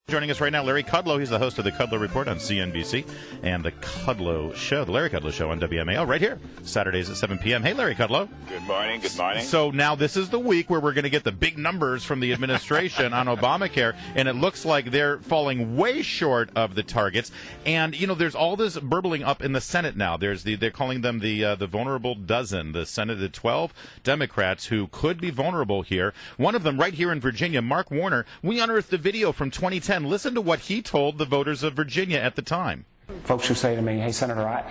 Joining us right now, Larry Kudlow. He's the host of the Kudlow Report on CNBC and the Kudlow Show, the Larry Kudlow Show on WMAL, right here, Saturdays at 7 p.m. Hey, Larry Kudlow. Good morning. Good morning. So now this is the week where we're going to get the big numbers from the administration on Obamacare, and it looks like they're falling way short of the targets. And, you know, there's all this burbling up in the Senate now. They're calling them the vulnerable dozen, the Senate, the 12 Democrats who could be vulnerable here. One of them right here in Virginia, Mark Warner, we unearthed the video from 2010. Listen to what he told the voters of Virginia at the time. Folks who say to me, hey, Senator,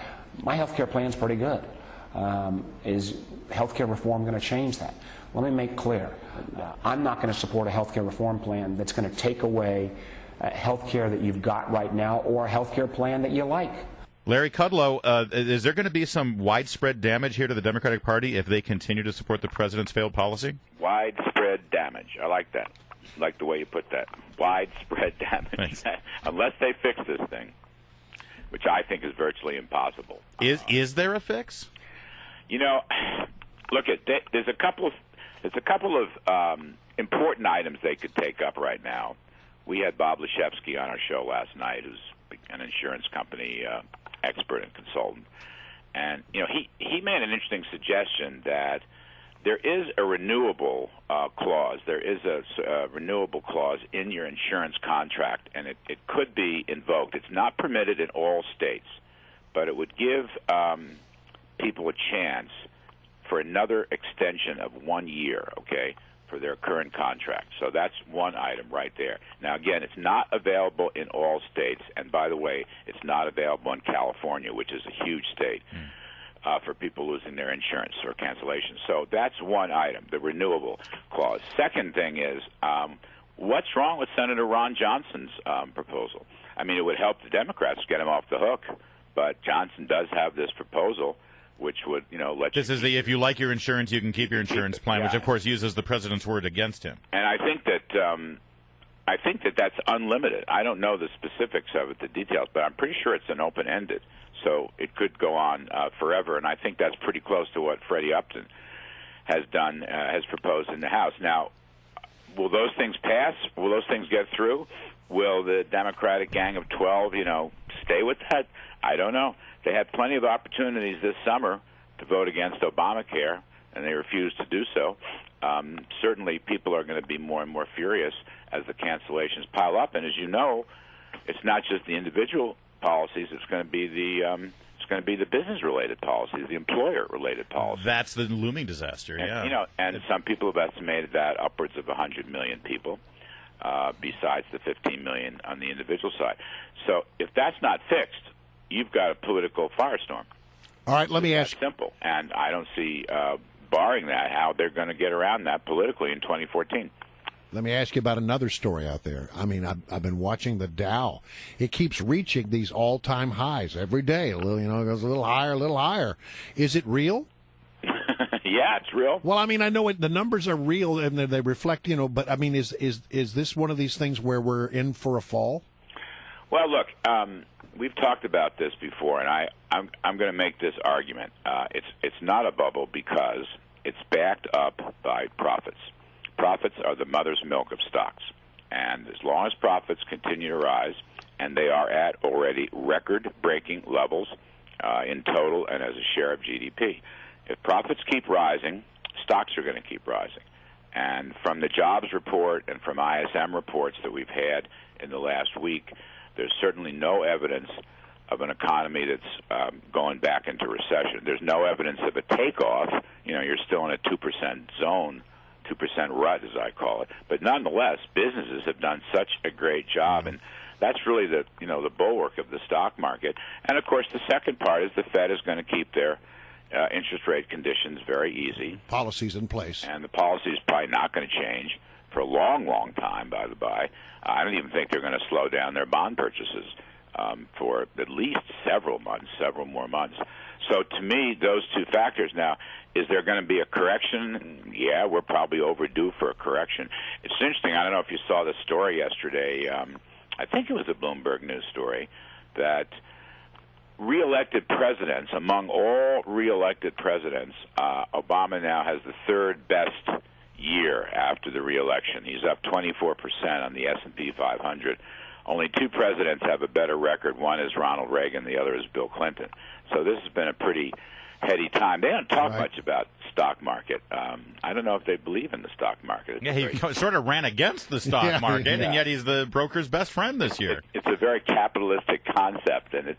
my health care plan's pretty good. Is health care reform going to change that? Let me make clear. I'm not going to support a health care reform plan that's going to take away health care that you've got right now or a health care plan that you like. Larry Kudlow, is there going to be some widespread damage here to the Democratic Party if they continue to support the president's failed policy? Widespread damage. I like that. I like the way you put that. Widespread damage. Unless they fix this thing, which I think is virtually impossible. Is there a fix? You know, look, there's a couple of important items they could take up right now. We had Bob Leshevsky on our show last night, who's an insurance company expert and consultant, and you know he made an interesting suggestion that there is a renewable clause. There is a renewable clause in your insurance contract, and it could be invoked. It's not permitted in all states, but it would give people a chance for another extension of 1 year, okay, for their current contract. So that's one item right there. Now, again, it's not available in all states, and by the way, it's not available in California, which is a huge state. For people losing their insurance or cancellation. So that's one item, the renewable clause. Second thing is, what's wrong with Senator Ron Johnson's proposal? I mean, it would help the Democrats get him off the hook, but Johnson does have this proposal, which would, you know, let This is the if you like your insurance, you can keep your insurance plan, which, of course, uses the president's word against him. And I think that that's unlimited. I don't know the specifics of it, the details, but I'm pretty sure it's an open-ended. So it could go on forever, and I think that's pretty close to what Freddie Upton has done, has proposed in the House. Now, will those things pass? Will those things get through? Will the Democratic gang of 12, you know, stay with that? I don't know. They had plenty of opportunities this summer to vote against Obamacare, and they refused to do so. Certainly, people are going to be more and more furious as the cancellations pile up, and as you know, it's not just the individual policies. It's going to be the business-related policies, the employer-related policies. That's the looming disaster. And, yeah. you know, and some people have estimated that upwards of 100 million people, besides the 15 million on the individual side. So if that's not fixed, you've got a political firestorm. All right, let me ask. Simple, and I don't see, barring that, how they're going to get around that politically in 2014. Let me ask you about another story out there. I mean, I've been watching the Dow. It keeps reaching these all-time highs every day. A little, you know, it goes a little higher, a little higher. Is it real? Yeah, it's real. Well, I mean, I know the numbers are real and they reflect, you know, but I mean, is this one of these things where we're in for a fall? Well, look, we've talked about this before, and I'm going to make this argument. It's not a bubble because it's backed up by profits. Profits are the mother's milk of stocks, and as long as profits continue to rise, and they are at already record-breaking levels in total and as a share of GDP, if profits keep rising, stocks are going to keep rising. And from the jobs report and from ISM reports that we've had in the last week, there's certainly no evidence of an economy that's going back into recession. There's no evidence of a takeoff. You know, you're still in a 2% zone, 2% rut, as I call it. But nonetheless, businesses have done such a great job, and that's really the bulwark of the stock market. And of course, the second part is the Fed is going to keep their interest rate conditions very easy. Policies in place. And the policy is probably not going to change for a long, long time, by the by. I don't even think they're going to slow down their bond purchases for at least several more months. So to me, those two factors. Now, is there going to be a correction? Yeah, we're probably overdue for a correction. It's interesting. I don't know if you saw the story yesterday. I think it was a Bloomberg News story that re-elected presidents, among all re-elected presidents, Obama now has the third best year after the re-election. He's up 24% on the S&P 500. Only two presidents have a better record. One is Ronald Reagan, the other is Bill Clinton. So this has been a pretty heady time. They don't talk much about stock market. I don't know if they believe in the stock market. He sort of ran against the stock market, and yet he's the broker's best friend this year. It's a very capitalistic concept, and it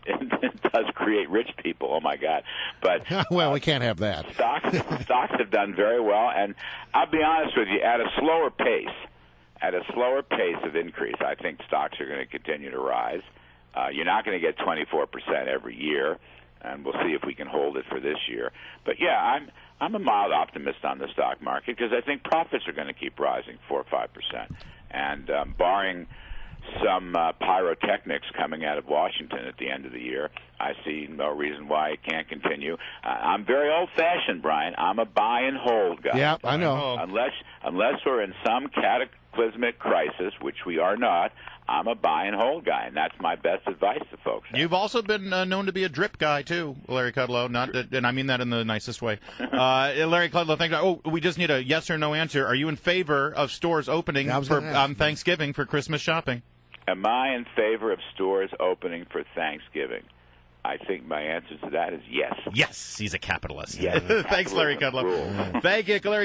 does create rich people. Oh, my God. But well, we can't have that. Stocks have done very well, and I'll be honest with you, at a slower pace of increase, I think stocks are going to continue to rise. You're not going to get 24% every year, and we'll see if we can hold it for this year. But yeah, I'm a mild optimist on the stock market because I think profits are going to keep rising 4 or 5%, and barring some pyrotechnics coming out of Washington at the end of the year, I see no reason why it can't continue. I'm very old-fashioned, Brian. I'm a buy and hold guy. Yeah, I know. Unless we're in some cataclysmic crisis, which we are not, I'm a buy and hold guy, and that's my best advice to folks. You've also been known to be a drip guy, too, Larry Kudlow, and I mean that in the nicest way. Larry Kudlow, thank you. Oh, we just need a yes or no answer. Are you in favor of stores opening on Thanksgiving for Christmas shopping? Am I in favor of stores opening for Thanksgiving? I think my answer to that is yes. Yes, he's a capitalist. Yes. Thanks, Larry Kudlow. Thank you, Larry.